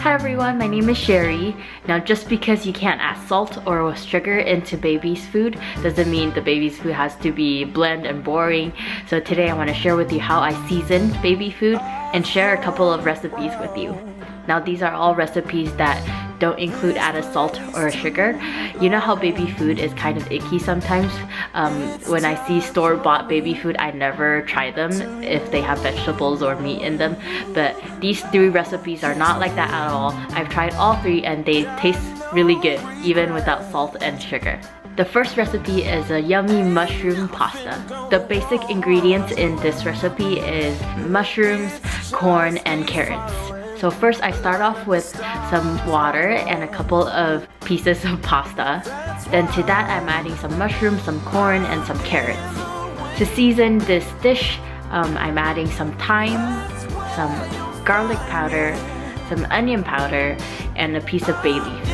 Hi everyone, my name is Sherry. Now just because you can't add salt or sugar into baby's food doesn't mean the baby's food has to be bland and boring. So today I want to share with you how I season baby food and share a couple of recipes with you. Now these are all recipes that don't include added salt or sugar. You know how baby food is kind of icky sometimes? When I see store-bought baby food, I never try them if they have vegetables or meat in them. But these three recipes are not like that at all. I've tried all three and they taste really good, even without salt and sugar. The first recipe is a yummy mushroom pasta. The basic ingredients in this recipe is mushrooms, corn, and carrots. So first I start off with some water and a couple of pieces of pasta. Then to that I'm adding some mushrooms, some corn, and some carrots. To season this dish, I'm adding some thyme, some garlic powder, some onion powder, and a piece of bay leaf.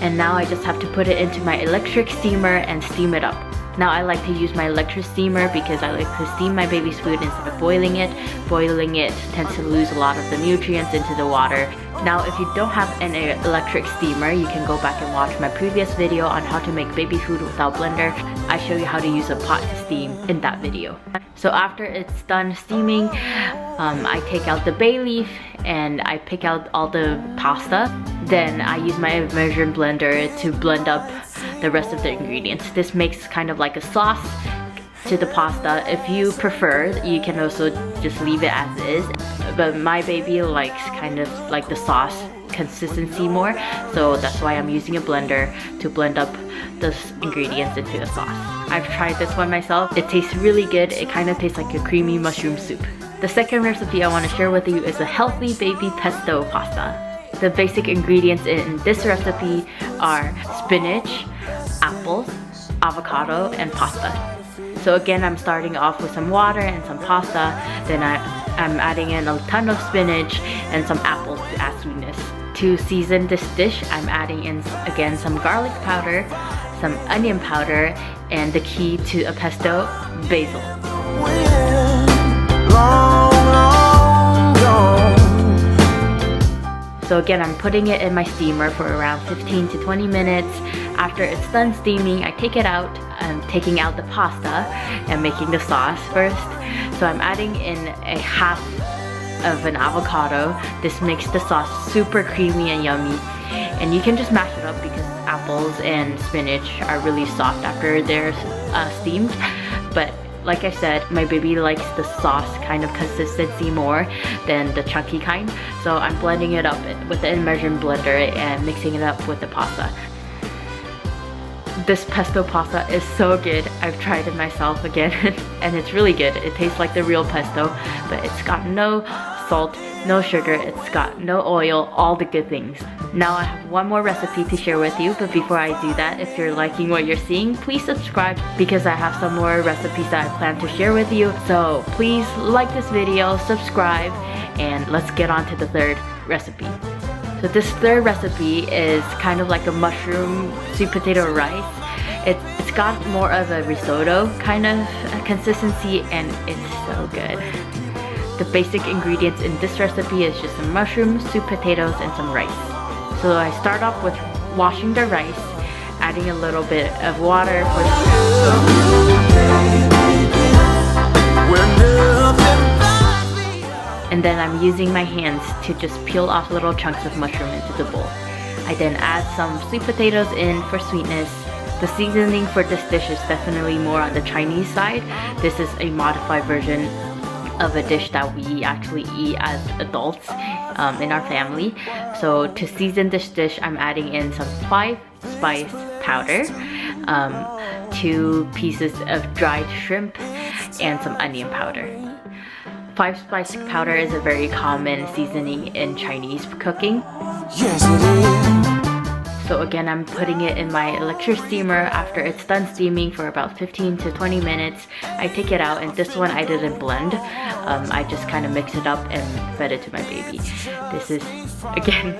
And now I just have to put it into my electric steamer and steam it up. Now I like to use my electric steamer because I like to steam my baby's food instead of boiling it. Boiling it tends to lose a lot of the nutrients into the water. Now if you don't have an electric steamer, you can go back and watch my previous video on how to make baby food without blender. I show you how to use a pot to steam in that video. So after it's done steaming, I take out the bay leaf and I pick out all the pasta. Then I use my immersion blender to blend up the rest of the ingredients. This makes kind of like a sauce to the pasta. If you prefer, you can also just leave it as is. But my baby likes kind of like the sauce consistency more, so that's why I'm using a blender to blend up the ingredients into the sauce. I've tried this one myself. It tastes really good. It kind of tastes like a creamy mushroom soup. The second recipe I want to share with you is a healthy baby pesto pasta. The basic ingredients in this recipe are spinach, apples, avocado, and pasta. So again, I'm starting off with some water and some pasta. Then I'm adding in a ton of spinach and some apples to add sweetness. To season this dish, I'm adding in again some garlic powder, some onion powder, and the key to a pesto, basil. So again, I'm putting it in my steamer for around 15 to 20 minutes. After it's done steaming, I take it out. I'm taking out the pasta and making the sauce first. So I'm adding in a half of an avocado. This makes the sauce super creamy and yummy. And you can just mash it up because apples and spinach are really soft after they're steamed. But like I said, my baby likes the sauce kind of consistency more than the chunky kind. So I'm blending it up with the immersion blender and mixing it up with the pasta. This pesto pasta is so good. I've tried it myself again and it's really good. It tastes like the real pesto, but it's got no salt, no sugar, it's got no oil, all the good things. Now I have one more recipe to share with you, but before I do that, if you're liking what you're seeing, please subscribe because I have some more recipes that I plan to share with you. So please like this video, subscribe, and let's get on to the third recipe. So this third recipe is kind of like a mushroom sweet potato rice. It's got more of a risotto kind of consistency and it's so good. The basic ingredients in this recipe is just some mushrooms, sweet potatoes, and some rice. So I start off with washing the rice, adding a little bit of water for and then I'm using my hands to just peel off little chunks of mushroom into the bowl. I then add some sweet potatoes in for sweetness. The seasoning for this dish is definitely more on the Chinese side. This is a modified version of a dish that we actually eat as adults in our family. So to season this dish, I'm adding in some 5-spice powder, 2 pieces of dried shrimp, and some onion powder. 5-spice powder is a very common seasoning in Chinese cooking. Yes, it is. So again, I'm putting it in my electric steamer. After it's done steaming for about 15 to 20 minutes, I take it out, and this one I didn't blend. I just kind of mix it up and fed it to my baby. This is, again,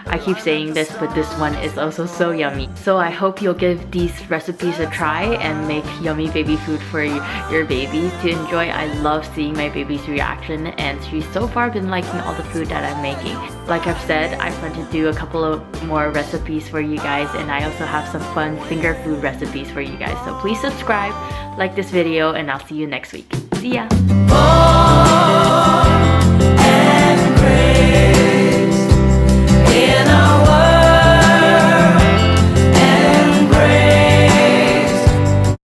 I keep saying this, but this one is also so yummy. So I hope you'll give these recipes a try and make yummy baby food for your baby to enjoy. I love seeing my baby's reaction, and she's so far been liking all the food that I'm making. Like I've said, I plan to do a couple of more recipes for you guys, and I also have some fun finger food recipes for you guys. So please subscribe, like this video, and I'll see you next week. See ya!